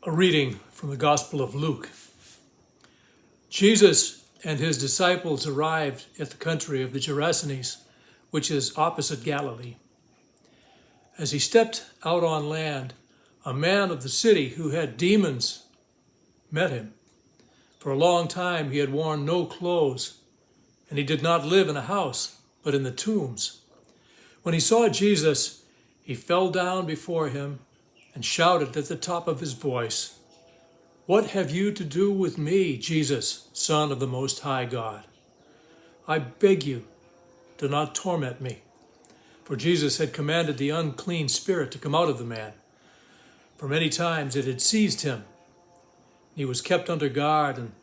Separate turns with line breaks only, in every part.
A reading from the Gospel of Luke. Jesus and his disciples arrived at the country of the Gerasenes, which is opposite Galilee. As he stepped out on land, a man of the city who had demons met him. For a long time he had worn no clothes, and he did not live in a house, but in the tombs. When he saw Jesus, he fell down before him and shouted at the top of his voice, "What have you to do with me, Jesus, Son of the Most High God? I beg you, do not torment me." For Jesus had commanded the unclean spirit to come out of the man. For many times it had seized him. He was kept under guard and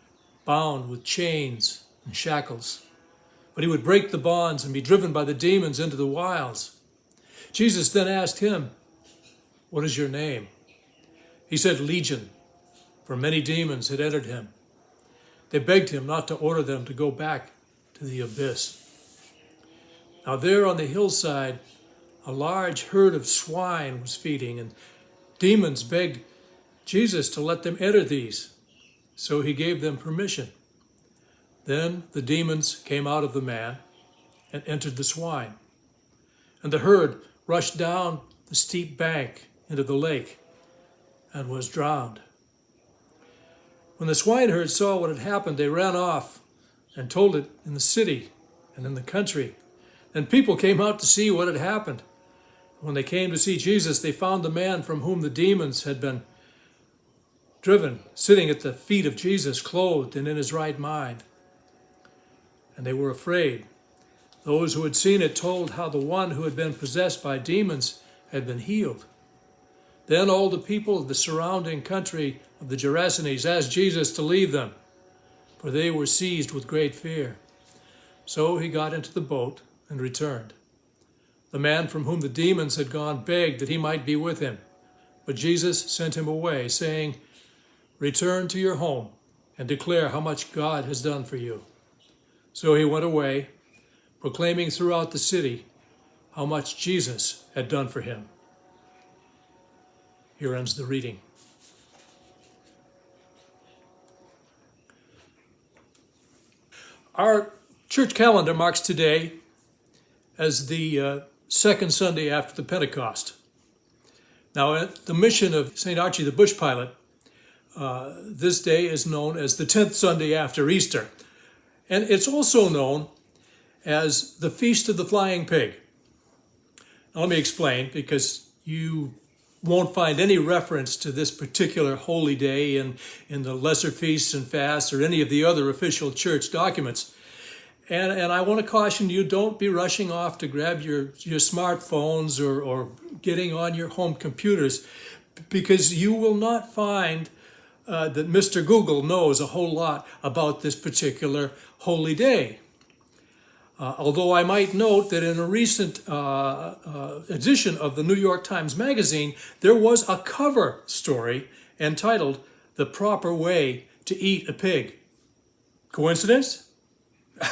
bound with chains and shackles. But he would break the bonds and be driven by the demons into the wilds. Jesus then asked him, "What is your name?" He said, "Legion," for many demons had entered him. They begged him not to order them to go back to the abyss. Now there on the hillside, a large herd of swine was feeding, and demons begged Jesus to let them enter these. So he gave them permission. Then the demons came out of the man and entered the swine. And the herd rushed down the steep bank into the lake and was drowned. When the swineherd saw what had happened, they ran off and told it in the city and in the country. And people came out to see what had happened. When they came to see Jesus, they found the man from whom the demons had been driven, sitting at the feet of Jesus, clothed and in his right mind. And they were afraid. Those who had seen it told how the one who had been possessed by demons had been healed. Then all the people of the surrounding country of the Gerasenes asked Jesus to leave them, for they were seized with great fear. So he got into the boat and returned. The man from whom the demons had gone begged that he might be with him, but Jesus sent him away, saying, "Return to your home and declare how much God has done for you." So he went away, proclaiming throughout the city how much Jesus had done for him. Here ends the reading. Our church calendar marks today as the second Sunday after the Pentecost. Now, at the mission of St. Archie the Bush Pilot, this day is known as the 10th Sunday after Easter. And it's also known as the Feast of the Flying Pig. Now, let me explain, because you won't find any reference to this particular holy day in the lesser feasts and fasts or any of the other official church documents. And I want to caution you, don't be rushing off to grab your smartphones or getting on your home computers, because you will not find that Mr. Google knows a whole lot about this particular holy day. Although I might note that in a recent edition of the New York Times Magazine, there was a cover story entitled "The Proper Way to Eat a Pig." Coincidence?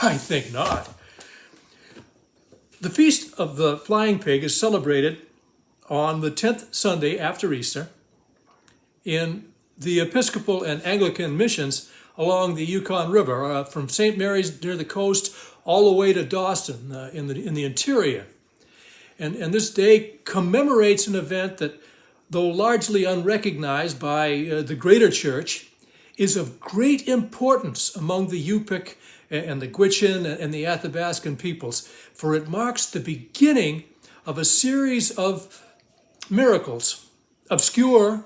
I think not. The Feast of the Flying Pig is celebrated on the 10th Sunday after Easter in the Episcopal and Anglican missions along the Yukon River, from St. Mary's near the coast all the way to Dawson in the interior. And this day commemorates an event that, though largely unrecognized by the greater church, is of great importance among the Yupik and the Gwich'in and the Athabascan peoples, for it marks the beginning of a series of miracles, obscure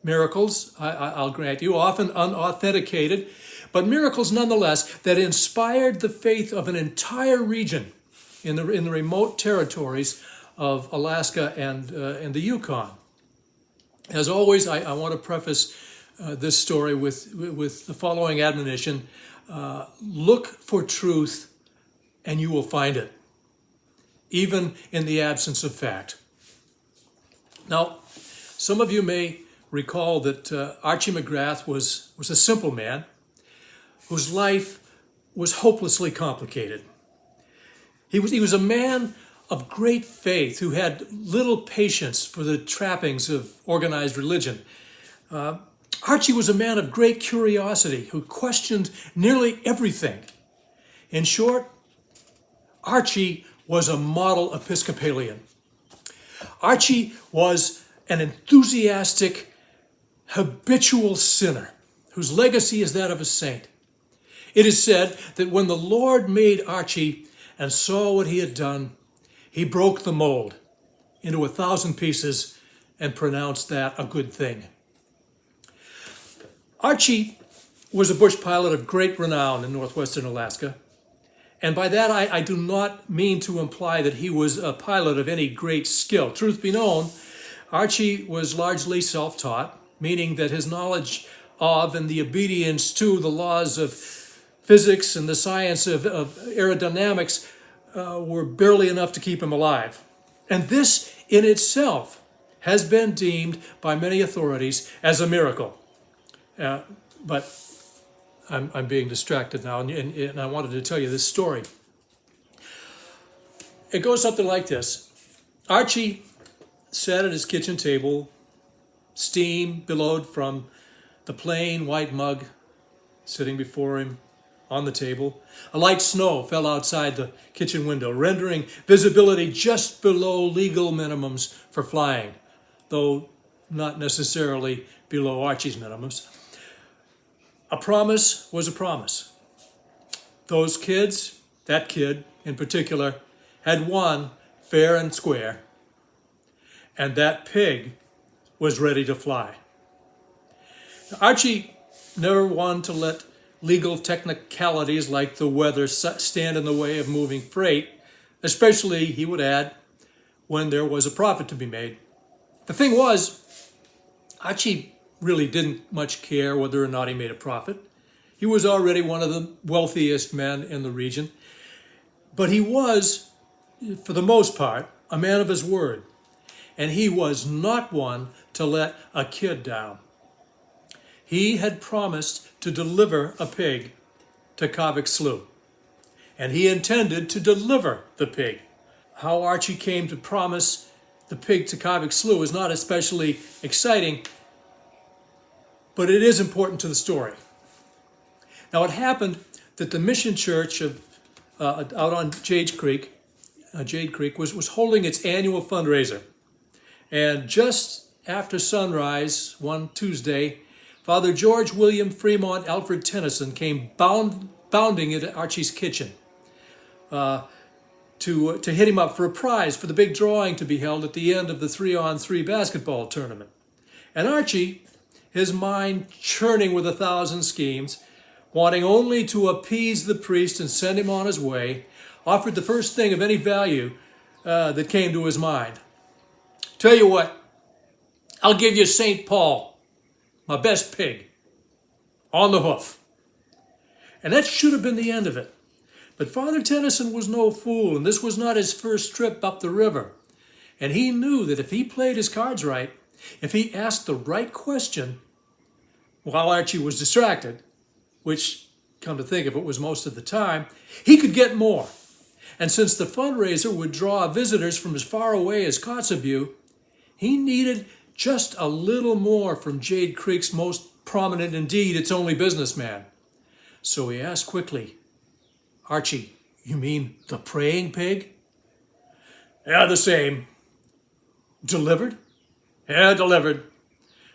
miracles, I'll grant you, often unauthenticated, but miracles nonetheless that inspired the faith of an entire region in the remote territories of Alaska and the Yukon. As always, I want to preface this story with the following admonition: look for truth and you will find it, even in the absence of fact. Now, some of you may recall that Archie McGrath was a simple man whose life was hopelessly complicated. He was a man of great faith who had little patience for the trappings of organized religion. Archie was a man of great curiosity who questioned nearly everything. In short, Archie was a model Episcopalian. Archie was an enthusiastic, habitual sinner whose legacy is that of a saint. It is said that when the Lord made Archie and saw what he had done, he broke the mold into 1,000 pieces and pronounced that a good thing. Archie was a bush pilot of great renown in northwestern Alaska. And by that, I do not mean to imply that he was a pilot of any great skill. Truth be known, Archie was largely self-taught, meaning that his knowledge of and the obedience to the laws of physics and the science of aerodynamics were barely enough to keep him alive. And this in itself has been deemed by many authorities as a miracle. But I'm being distracted now, and I wanted to tell you this story. It goes something like this. Archie sat at his kitchen table, steam billowed from the plain white mug sitting before him on the table. A light snow fell outside the kitchen window, rendering visibility just below legal minimums for flying, though not necessarily below Archie's minimums. A promise was a promise. Those kids, that kid in particular, had won fair and square, and that pig was ready to fly. Archie never wanted to let legal technicalities like the weather stand in the way of moving freight, especially, he would add, when there was a profit to be made. The thing was, Archie really didn't much care whether or not he made a profit. He was already one of the wealthiest men in the region, but he was, for the most part, a man of his word, and he was not one to let a kid down. He had promised to deliver a pig to Kavik Slough, and he intended to deliver the pig. How Archie came to promise the pig to Kavik Slough is not especially exciting, but it is important to the story. Now, it happened that the mission church out on Jade Creek was holding its annual fundraiser. And just after sunrise one Tuesday, Father George William Fremont Alfred Tennyson came bounding into Archie's kitchen to hit him up for a prize for the big drawing to be held at the end of the 3-on-3 basketball tournament. And Archie, his mind churning with 1,000 schemes, wanting only to appease the priest and send him on his way, offered the first thing of any value that came to his mind. Tell you what, I'll give you St. Paul, my best pig, on the hoof. And that should have been the end of it. But Father Tennyson was no fool, and this was not his first trip up the river. And he knew that if he played his cards right, if he asked the right question while Archie was distracted, which, come to think of it, was most of the time, he could get more. And since the fundraiser would draw visitors from as far away as Kotzebue, he needed just a little more from Jade Creek's most prominent, indeed its only businessman. So he asked quickly, Archie, you mean the praying pig? Yeah, the same. Delivered? Yeah, delivered.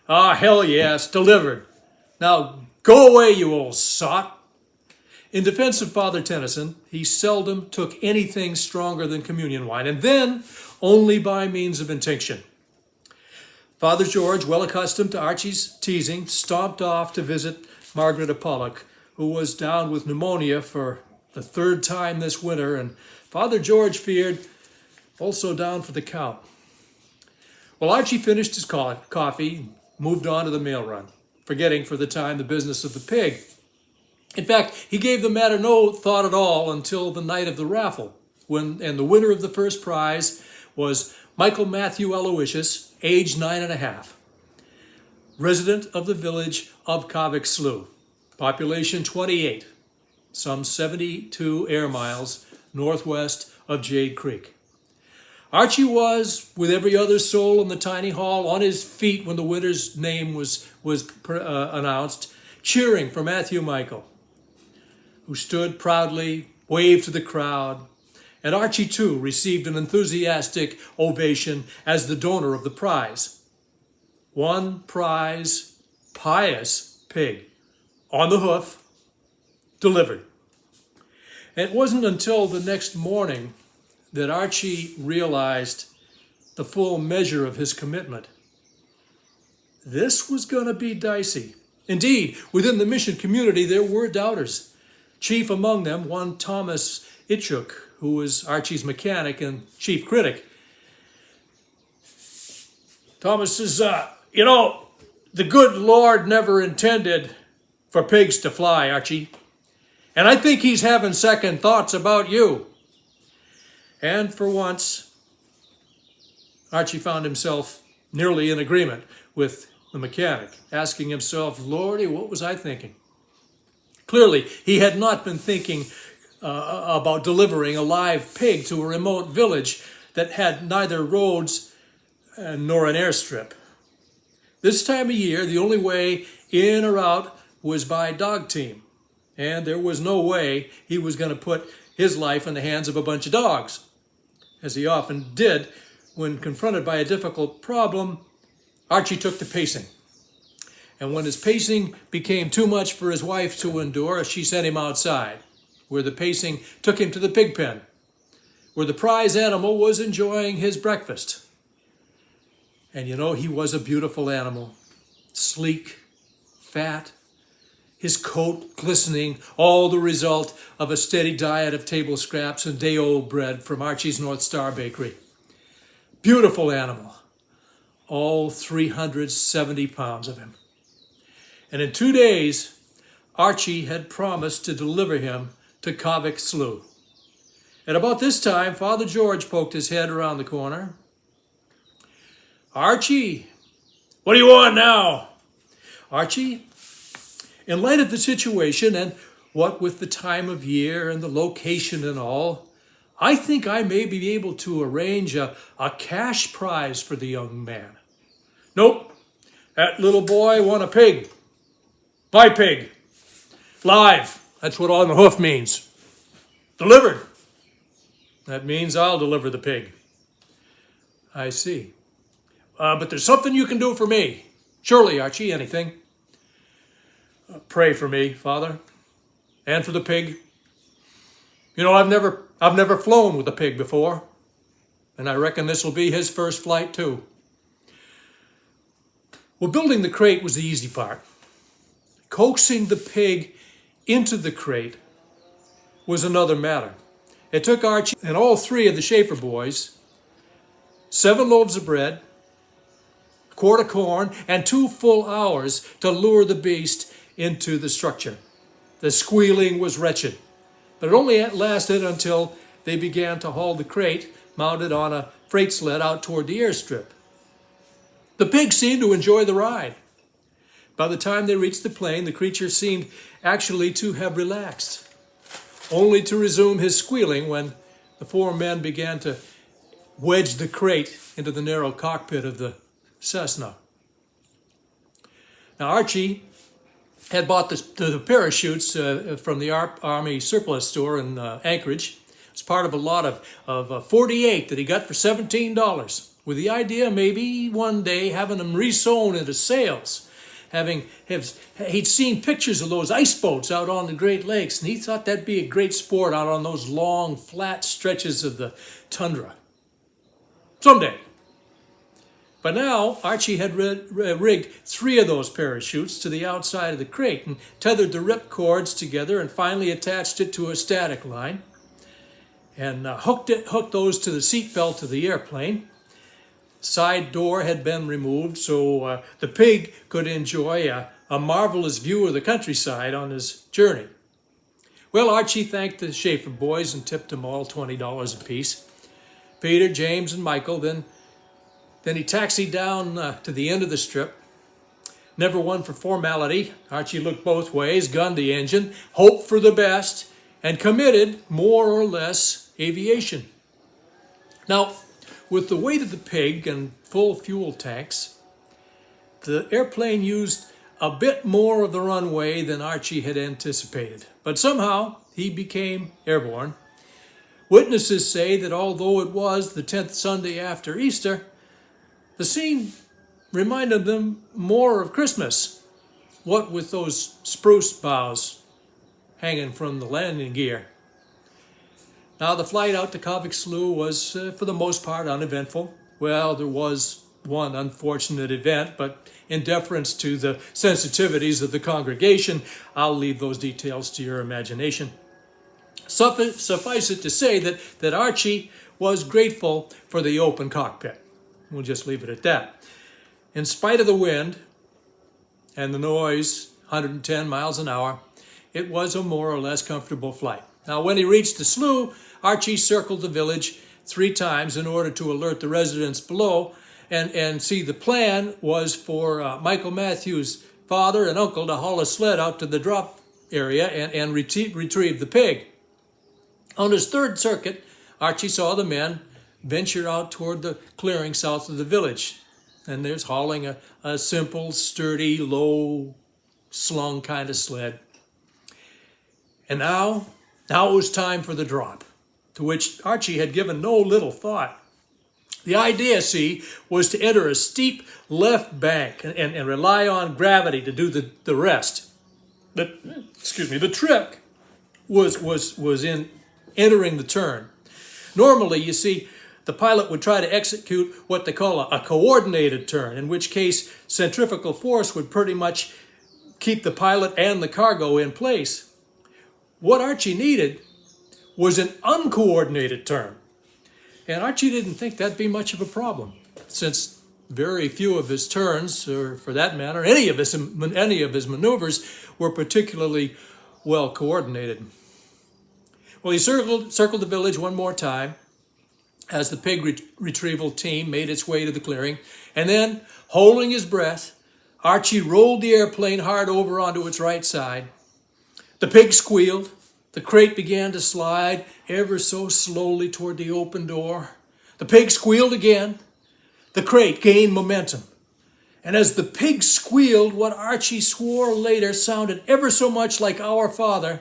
Ah, hell yes, delivered. Now, go away, you old sot. In defense of Father Tennyson, he seldom took anything stronger than communion wine, and then only by means of intinction. Father George, well accustomed to Archie's teasing, stomped off to visit Margaret of Pollock, who was down with pneumonia for the 3rd time this winter, and Father George feared also down for the count. Well, Archie finished his coffee and moved on to the mail run, forgetting for the time the business of the pig. In fact, he gave the matter no thought at all until the night of the raffle, and the winner of the first prize was Michael Matthew Aloysius, age 9.5, resident of the village of Kavik Slough, population 28, some 72 air miles northwest of Jade Creek. Archie was, with every other soul in the tiny hall, on his feet when the winner's name was announced, cheering for Matthew Michael, who stood proudly, waved to the crowd, and Archie, too, received an enthusiastic ovation as the donor of the prize. One prize, pious pig, on the hoof, delivered. And it wasn't until the next morning that Archie realized the full measure of his commitment. This was going to be dicey. Indeed, within the mission community, there were doubters. Chief among them, one Thomas Itchuk, who was Archie's mechanic and chief critic. Thomas says, the good Lord never intended for pigs to fly, Archie. And I think he's having second thoughts about you. And for once, Archie found himself nearly in agreement with the mechanic, asking himself, Lordy, what was I thinking? Clearly, he had not been thinking about delivering a live pig to a remote village that had neither roads nor an airstrip. This time of year, the only way in or out was by dog team, and there was no way he was going to put his life in the hands of a bunch of dogs. As he often did, when confronted by a difficult problem, Archie took to pacing. And when his pacing became too much for his wife to endure, she sent him outside, where the pacing took him to the pig pen, where the prize animal was enjoying his breakfast. And he was a beautiful animal, sleek, fat, his coat glistening, all the result of a steady diet of table scraps and day-old bread from Archie's North Star Bakery. Beautiful animal, all 370 pounds of him. And in 2 days, Archie had promised to deliver him to Kovic Slough. At about this time, Father George poked his head around the corner. Archie, what do you want now? Archie, in light of the situation and what with the time of year and the location and all, I think I may be able to arrange a cash prize for the young man. Nope, that little boy won a pig. My pig. Live. That's what on the hoof means. Delivered. That means I'll deliver the pig. I see. But there's something you can do for me. Surely, Archie, anything. Pray for me, Father, and for the pig. I've never flown with a pig before, and I reckon this will be his first flight too. Well, building the crate was the easy part. Coaxing the pig into the crate was another matter. It took Archie and all three of the Schaefer boys 7 loaves of bread, a quart of corn, and 2 full hours to lure the beast into the structure. The squealing was wretched, but it only lasted until they began to haul the crate mounted on a freight sled out toward the airstrip. The pig seemed to enjoy the ride. By the time they reached the plane, the creature seemed actually to have relaxed, only to resume his squealing when the 4 men began to wedge the crate into the narrow cockpit of the Cessna. Now, Archie had bought the parachutes from the Army surplus store in Anchorage. It's part of a lot of 48 that he got for $17, with the idea maybe one day having them resewn into sails. He'd seen pictures of those ice boats out on the Great Lakes, and he thought that'd be a great sport out on those long, flat stretches of the tundra. Someday. But now, Archie had rigged 3 of those parachutes to the outside of the crate and tethered the rip cords together and finally attached it to a static line and hooked those to the seat belt of the airplane. Side door had been removed so the pig could enjoy a marvelous view of the countryside on his journey. Well, Archie thanked the Schaefer boys and tipped them all $20 apiece. Peter, James, and Michael, then he taxied down to the end of the strip. Never one for formality. Archie looked both ways, gunned the engine, hoped for the best, and committed more or less aviation. Now, with the weight of the pig and full fuel tanks, the airplane used a bit more of the runway than Archie had anticipated. But somehow he became airborne. Witnesses say that although it was the 10th Sunday after Easter, the scene reminded them more of Christmas, what with those spruce boughs hanging from the landing gear. Now, the flight out to Kavik Slough was, for the most part, uneventful. Well, there was one unfortunate event, but in deference to the sensitivities of the congregation, I'll leave those details to your imagination. Suffice it to say that Archie was grateful for the open cockpit. We'll just leave it at that. In spite of the wind and the noise, 110 miles an hour, it was a more or less comfortable flight. Now, when he reached the slough, Archie circled the village 3 times in order to alert the residents below. And see, the plan was for Michael Matthews' father and uncle to haul a sled out to the drop area and retrieve the pig. On his 3rd circuit, Archie saw the men venture out toward the clearing south of the village. And there's hauling a simple, sturdy, low-slung kind of sled. And now it was time for the drop, to which Archie had given no little thought. The idea, see, was to enter a steep left bank and rely on gravity to do the rest. The trick was in entering the turn. Normally, you see, the pilot would try to execute what they call a coordinated turn, in which case centrifugal force would pretty much keep the pilot and the cargo in place. What Archie needed was an uncoordinated turn. And Archie didn't think that'd be much of a problem, since very few of his turns, or for that matter, any of his maneuvers, were particularly well coordinated. Well, he circled the village one more time as the pig retrieval team made its way to the clearing, and then, holding his breath, Archie rolled the airplane hard over onto its right side. The pig squealed. The crate began to slide ever so slowly toward the open door. The pig squealed again. The crate gained momentum. And as the pig squealed, what Archie swore later sounded ever so much like Our Father,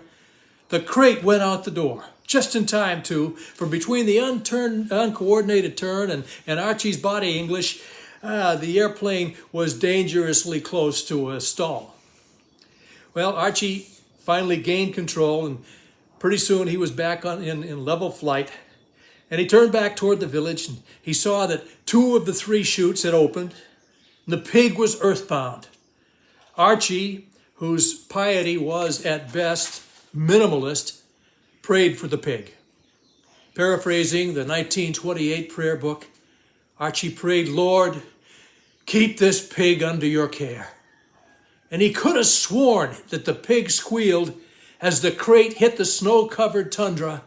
the crate went out the door. Just in time, too, for between the uncoordinated turn and Archie's body English, the airplane was dangerously close to a stall. Well, Archie finally gained control, and pretty soon he was back in level flight. And he turned back toward the village, and he saw that 2 of the 3 chutes had opened, and the pig was earthbound. Archie, whose piety was at best minimalist, prayed for the pig. Paraphrasing the 1928 prayer book, Archie prayed, "Lord, keep this pig under your care." And he could have sworn that the pig squealed as the crate hit the snow-covered tundra,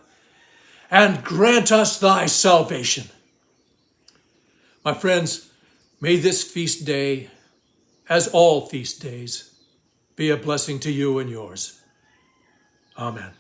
"And grant us thy salvation." My friends, may this feast day, as all feast days, be a blessing to you and yours. Amen.